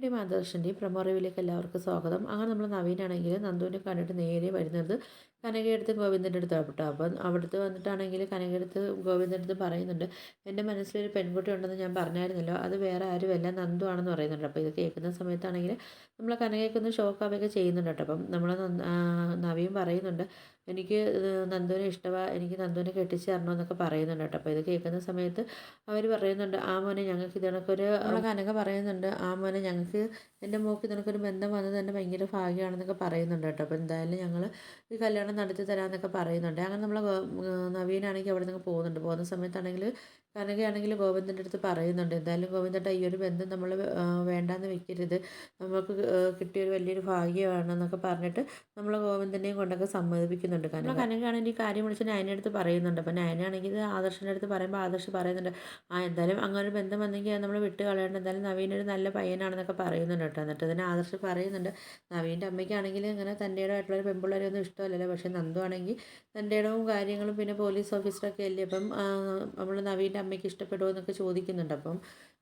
T മാതദർശൻ്റെയും promo റിവ്യൂയിലേക്ക് എല്ലാവർക്കും സ്വാഗതം. അങ്ങനെ നമ്മൾ നവീനാണെങ്കിൽ നന്ദുവിനെ കണ്ടിട്ട് നേരെ വരുന്നത് കനകയെടുത്ത് ഗോവിന്ദൻ്റെ അടുത്താണ് കേട്ടോ. അപ്പം അവിടുത്തെ വന്നിട്ടാണെങ്കിൽ കനകയെടുത്ത് ഗോവിന്ദൻ്റെ അടുത്ത് പറയുന്നുണ്ട്, എൻ്റെ മനസ്സിലൊരു പെൺകുട്ടി ഉണ്ടെന്ന് ഞാൻ പറഞ്ഞായിരുന്നല്ലോ, അത് വേറെ ആരുമല്ല നന്ദു ആണെന്ന് പറയുന്നുണ്ട്. അപ്പോൾ ഇത് കേൾക്കുന്ന സമയത്താണെങ്കിൽ നമ്മൾ കനകയൊക്കെ ഒന്ന് ഷോക്കാവുകയൊക്കെ ചെയ്യുന്നുണ്ട് കേട്ടോ. അപ്പം നമ്മൾ നവീൻ പറയുന്നുണ്ട്, എനിക്ക് നന്ദുവിനെ ഇഷ്ടമാണ്, എനിക്ക് നന്ദുവിനെ കെട്ടിച്ച് തരണമെന്നൊക്കെ പറയുന്നുണ്ട് കേട്ടോ. അപ്പോൾ ഇത് കേൾക്കുന്ന സമയത്ത് അവർ പറയുന്നുണ്ട്, ആ മോനെ ഞങ്ങൾക്ക് ഇതിനൊക്കൊരു നമ്മളെ കനക പറയുന്നുണ്ട്, ആ മോനെ ഞങ്ങൾക്ക് എൻ്റെ മോൾക്ക് ഇതിനൊക്കൊരു ബന്ധം വന്നത് തന്നെ ഭയങ്കര ഭാഗ്യമാണെന്നൊക്കെ പറയുന്നുണ്ട് കേട്ടോ. അപ്പോൾ എന്തായാലും ഞങ്ങൾ ഈ കല്യാണം നടത്തി തരാമെന്നൊക്കെ പറയുന്നുണ്ട്. അങ്ങനെ നമ്മൾ നവീനാണെങ്കിൽ അവിടെ നിന്ന് പോകുന്നുണ്ട്. പോകുന്ന സമയത്താണെങ്കിൽ കനകയാണെങ്കിൽ ഗോവിന്ദൻ്റെ അടുത്ത് പറയുന്നുണ്ട്, എന്തായാലും ഗോവിന്ദേട്ട ഈ ഒരു ബന്ധം നമ്മൾ വേണ്ടാന്ന് വെക്കരുത്, നമുക്ക് കിട്ടിയൊരു വലിയൊരു ഭാഗ്യമാണെന്നൊക്കെ പറഞ്ഞിട്ട് നമ്മൾ ഗോവിന്ദനെയും കൊണ്ടൊക്കെ സമ്മതിപ്പിക്കുന്നുണ്ട്. കനകയാണെങ്കിൽ ഈ കാര്യം വിളിച്ച് നയനയുടെ അടുത്ത് പറയുന്നുണ്ട്. അപ്പോൾ നയനാണെങ്കിൽ ഇത് ആദർശിൻ്റെ അടുത്ത് പറയുമ്പോൾ ആദർശ് പറയുന്നുണ്ട്, എന്തായാലും അങ്ങനെ ഒരു ബന്ധം വന്നെങ്കിൽ നമ്മൾ വിട്ട് കളയേണ്ട, എന്തായാലും നവീനൊരു നല്ല പയ്യനാണെന്നൊക്കെ പറയുന്നുണ്ട് കേട്ടോ. എന്നിട്ട് അതിന് ആദർശ് പറയുന്നുണ്ട്, നവീൻ്റെ അമ്മയ്ക്കാണെങ്കിൽ ഇങ്ങനെ തൻ്റെ ഇടമായിട്ടുള്ളൊരു പെൺപിള്ളേരെയൊന്നും ഇഷ്ടമല്ലല്ലോ, പക്ഷേ നന്ദു ആണെങ്കിൽ തൻ്റെ ഇടവും കാര്യങ്ങളും പിന്നെ പോലീസ് ഓഫീസറൊക്കെ അല്ലേ, അപ്പം നമ്മൾ നവീൻ്റെ അമ്മയ്ക്ക് ഇഷ്ടപ്പെടുമോ എന്നൊക്കെ ചോദിക്കുന്നുണ്ട്. അപ്പം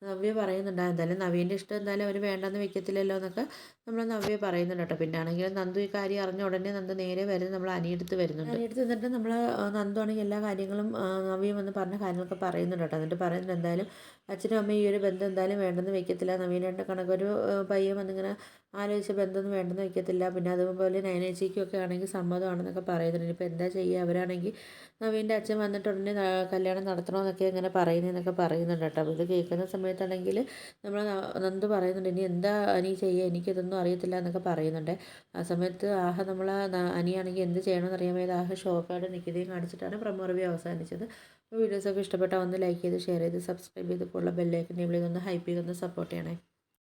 നവ്യ പറയുന്നുണ്ട്, എന്തായാലും നവീൻ്റെ ഇഷ്ടം എന്തായാലും അവർ വേണ്ടെന്ന് വെക്കത്തില്ലല്ലോ എന്നൊക്കെ നമ്മൾ നവ്യ പറയുന്നുണ്ട് കേട്ടോ. പിന്നെ ആണെങ്കിൽ നന്ദു ഈ കാര്യം അറിഞ്ഞ ഉടനെ നന്ദു നേരെ വരുന്നത് നമ്മൾ അനിയടുത്ത് വരുന്നുണ്ട്. അനിയടുത്ത് നിന്നിട്ട് നമ്മൾ നന്ദു ആണെങ്കിൽ എല്ലാ കാര്യങ്ങളും നവ്യ വന്ന് പറഞ്ഞ കാര്യങ്ങളൊക്കെ പറയുന്നുണ്ട് കേട്ടോ. എന്നിട്ട് പറയുന്നുണ്ട്, എന്തായാലും അച്ഛനും അമ്മയും ഈ ഒരു ബന്ധം എന്തായാലും വേണ്ടെന്ന് വെക്കത്തില്ല, നവീനായിട്ട് കണക്കൊരു പയ്യൻ വന്നിങ്ങനെ ആലോചിച്ച ബന്ധമൊന്നും വേണ്ടെന്ന് വെക്കത്തില്ല, പിന്നെ അതുപോലെ നയനേച്ചിക്കൊക്കെ ആണെങ്കിൽ സമ്മതമാണെന്നൊക്കെ പറയുന്നുണ്ട്. ഇപ്പോൾ എന്താ ചെയ്യുക, അവരാണെങ്കിൽ നവീൻ്റെ അച്ഛൻ വന്നിട്ട് ഉടനെ കല്യാണം നടത്തണമെന്നൊക്കെ ഇങ്ങനെ പറയുന്നതെന്നൊക്കെ പറയുന്നുണ്ട് കേട്ടോ. അപ്പോൾ ഇത് കേൾക്കുന്ന സമയത്താണെങ്കിൽ നമ്മൾ നന്ദു പറയുന്നുണ്ട്, ഇനി എന്താ അനി ചെയ്യുക, എനിക്കിതൊന്നും അറിയത്തില്ല എന്നൊക്കെ പറയുന്നുണ്ട്. ആ സമയത്ത് നമ്മൾ അനിയാണെങ്കിൽ എന്ത് ചെയ്യണമെന്ന് അറിയാൻ വയ്യാതെ ഷോക്കായിട്ട് നിൽക്കുകയും കാണിച്ചിട്ടാണ് പ്രമോ റിവ്യൂ അവസാനിച്ചത്. അപ്പോൾ വീഡിയോസൊക്കെ ഇഷ്ടപ്പെട്ടാൽ ഒന്ന് ലൈക്ക് ചെയ്ത് ഷെയർ ചെയ്ത് സബ്സ്ക്രൈബ് ചെയ്ത് കൂടുതൽ ബെല്ലൈക്കൻ എനേബിൾ ചെയ്തൊന്ന് ഹൈപ്പ് ചെയ്തൊന്ന് സപ്പോർട്ട് ചെയ്യണേ.